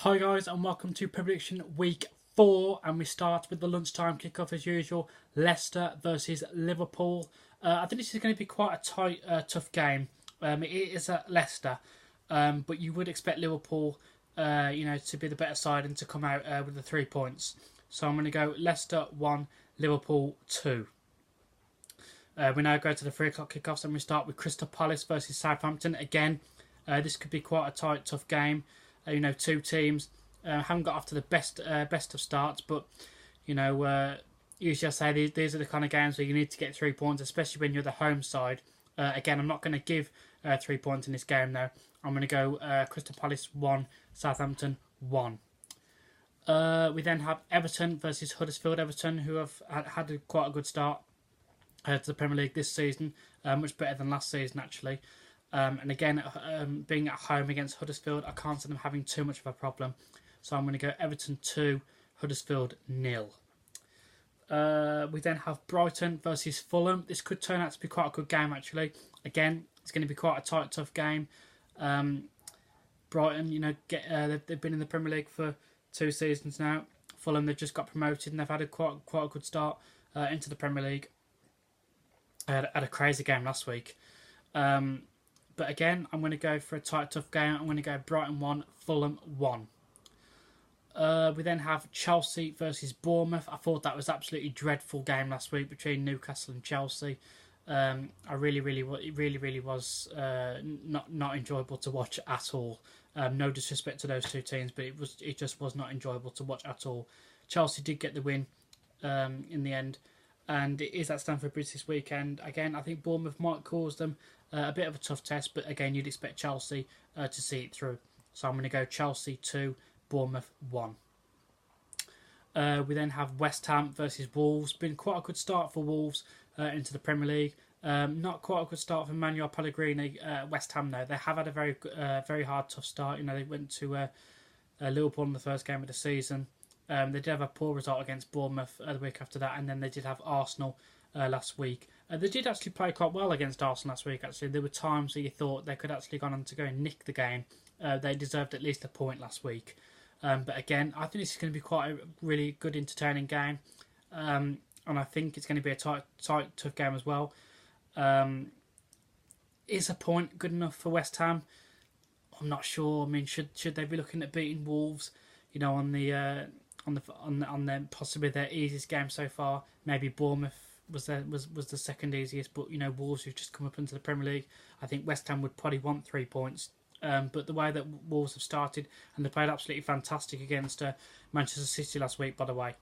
Hi guys and welcome to prediction week 4, and we start with the lunchtime kickoff as usual. Leicester versus Liverpool. I think this is going to be quite a tight, tough game. It is at Leicester, but you would expect Liverpool, to be the better side and to come out with the 3 points. So I'm going to go Leicester 1, Liverpool 2. We now go to the 3 o'clock kickoffs and we start with Crystal Palace versus Southampton. Again, this could be quite a tight, tough game. Two teams haven't got off to the best of starts, but usually I say these are the kind of games where you need to get 3 points, especially when you're the home side. Again, I'm not going to give 3 points in this game though. I'm going to go Crystal Palace 1, Southampton 1. We then have Everton versus Huddersfield. Everton, who have had quite a good start to the Premier League this season, much better than last season actually. And again, being at home against Huddersfield, I can't see them having too much of a problem. So I'm going to go Everton 2, Huddersfield 0. We then have Brighton versus Fulham. This could turn out to be quite a good game actually. Again, it's going to be quite a tight, tough game. Brighton, they've been in the Premier League for 2 seasons now. Fulham, they've just got promoted and they've had quite a good start into the Premier League. Had a crazy game last week. But again, I'm going to go for a tight, tough game. I'm going to go Brighton 1, Fulham 1. We then have Chelsea versus Bournemouth. I thought that was absolutely dreadful game last week between Newcastle and Chelsea. It really was not enjoyable to watch at all. No disrespect to those two teams, but it just was not enjoyable to watch at all. Chelsea did get the win in the end, and it is at Stamford Bridge this weekend. Again, I think Bournemouth might cause them a bit of a tough test, but again, you'd expect Chelsea to see it through. So I'm going to go Chelsea 2, Bournemouth 1. We then have West Ham versus Wolves. Been quite a good start for Wolves into the Premier League. Not quite a good start for Manuel Pellegrini. West Ham though, they have had a very hard, tough start. They went to Liverpool in the first game of the season. They did have a poor result against Bournemouth the week after that, and then they did have Arsenal last week. They did actually play quite well against Arsenal last week, actually. There were times that you thought they could actually gone on to go and nick the game. They deserved at least a point last week. But again, I think this is going to be quite a really good, entertaining game. And I think it's going to be a tight, tough game as well. Is a point good enough for West Ham? I'm not sure. I mean, should they be looking at beating Wolves, on their possibly their easiest game so far? Maybe Bournemouth was the second easiest, but Wolves who've just come up into the Premier League, I think West Ham would probably want 3 points. But the way that Wolves have started, and they played absolutely fantastic against Manchester City last week, by the way.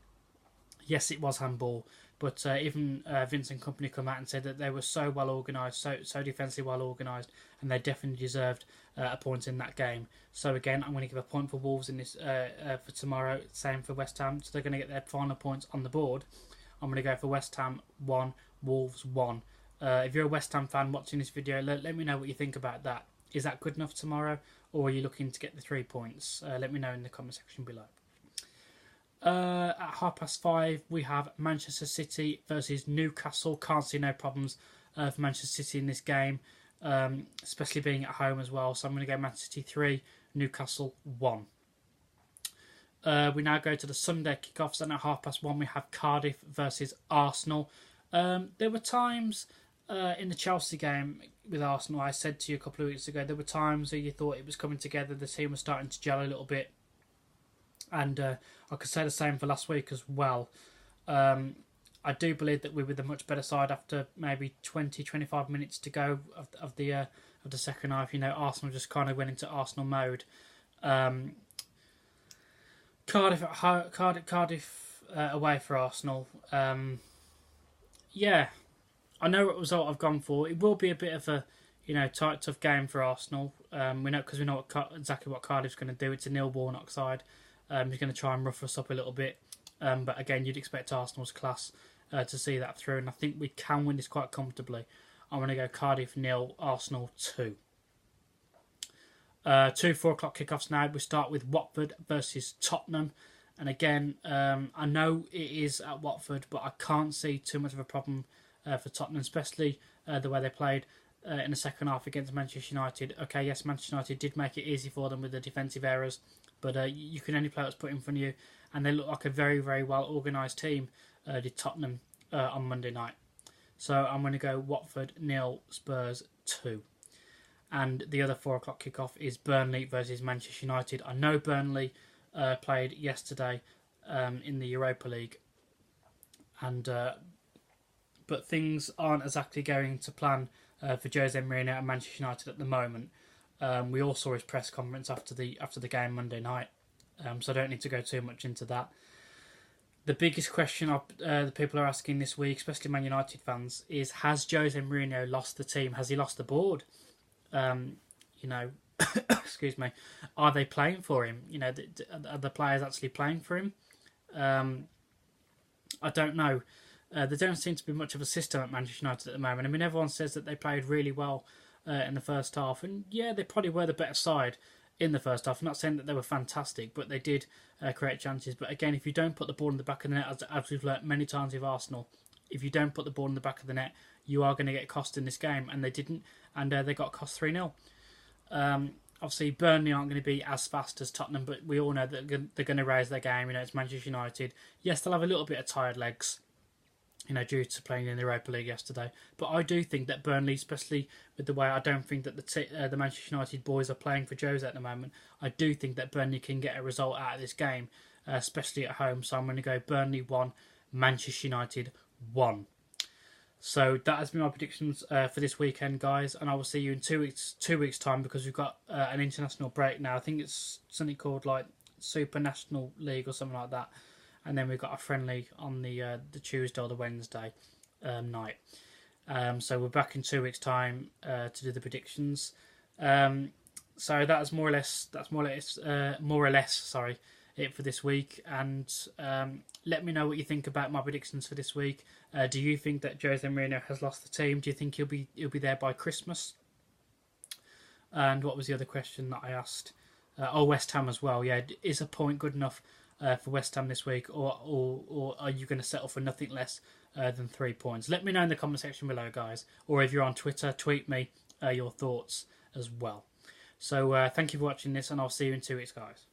Yes, it was handball, but even Vincent Kompany come out and said that they were so well organised, so defensively well organised, and they definitely deserved a point in that game. So again, I'm going to give a point for Wolves in this for tomorrow. Same for West Ham, so they're going to get their final points on the board. I'm going to go for West Ham 1, Wolves 1. If you're a West Ham fan watching this video, let me know what you think about that. Is that good enough tomorrow, or are you looking to get the 3 points? Let me know in the comment section below. At 5:30, we have Manchester City versus Newcastle. Can't see no problems for Manchester City in this game, especially being at home as well. So I'm going to go Manchester City 3, Newcastle 1. We now go to the Sunday kickoffs, and at 1:30 we have Cardiff versus Arsenal. There were times in the Chelsea game with Arsenal, I said to you a couple of weeks ago, there were times where you thought it was coming together, the team was starting to gel a little bit, and I could say the same for last week as well. I do believe that we were the much better side after maybe 20-25 minutes to go of the second half. Arsenal just kind of went into Arsenal mode. Cardiff away for Arsenal. Yeah, I know what result I've gone for. It will be a bit of a tight, tough game for Arsenal. We know exactly what Cardiff's going to do. It's a nil Warnock side. He's going to try and rough us up a little bit. But again, you'd expect Arsenal's class to see that through, and I think we can win this quite comfortably. I'm going to go Cardiff 0, Arsenal 2. 2 4 o'clock kickoffs now. We start with Watford versus Tottenham. And again, I know it is at Watford, but I can't see too much of a problem for Tottenham, especially the way they played in the second half against Manchester United. Okay, yes, Manchester United did make it easy for them with the defensive errors, but you can only play what's put in front of you, and they look like a very, very well organised team, did Tottenham on Monday night. So I'm going to go Watford 0, Spurs 2. And the other 4 o'clock kickoff is Burnley versus Manchester United. I know Burnley played yesterday in the Europa League, and but things aren't exactly going to plan for Jose Mourinho and Manchester United at the moment. We all saw his press conference after the game Monday night, so I don't need to go too much into that. The biggest question the people are asking this week, especially Man United fans, is: has Jose Mourinho lost the team? Has he lost the board? Excuse me. Are they playing for him? Are the players actually playing for him? I don't know. There don't seem to be much of a system at Manchester United at the moment. I mean, everyone says that they played really well in the first half, and yeah, they probably were the better side in the first half. I'm not saying that they were fantastic, but they did create chances. But again, if you don't put the ball in the back of the net, as we've learnt many times with Arsenal, if you don't put the ball in the back of the net, you are going to get cost in this game, and they didn't, and they got cost 3-0. Obviously, Burnley aren't going to be as fast as Tottenham, but we all know that they're going to raise their game. It's Manchester United. Yes, they'll have a little bit of tired legs, due to playing in the Europa League yesterday. But I do think that Burnley, especially with the way I don't think that the Manchester United boys are playing for Jose at the moment, I do think that Burnley can get a result out of this game, especially at home. So I'm going to go Burnley 1, Manchester United 1. So that has been my predictions for this weekend, guys, and I will see you in 2 weeks' time, because we've got an international break now. I think it's something called like Super National League or something like that, and then we've got a friendly on the Tuesday or the Wednesday night. So we're back in 2 weeks' time to do the predictions. So that's more or less it for this week, and let me know what you think about my predictions for this week. Do you think that Jose Mourinho has lost the team? Do you think he'll be there by Christmas? And what was the other question that I asked? West Ham as well. Yeah, is a point good enough for West Ham this week, or are you going to settle for nothing less than 3 points? Let me know in the comment section below, guys, or if you're on Twitter, tweet me your thoughts as well. So thank you for watching this, and I'll see you in 2 weeks, guys.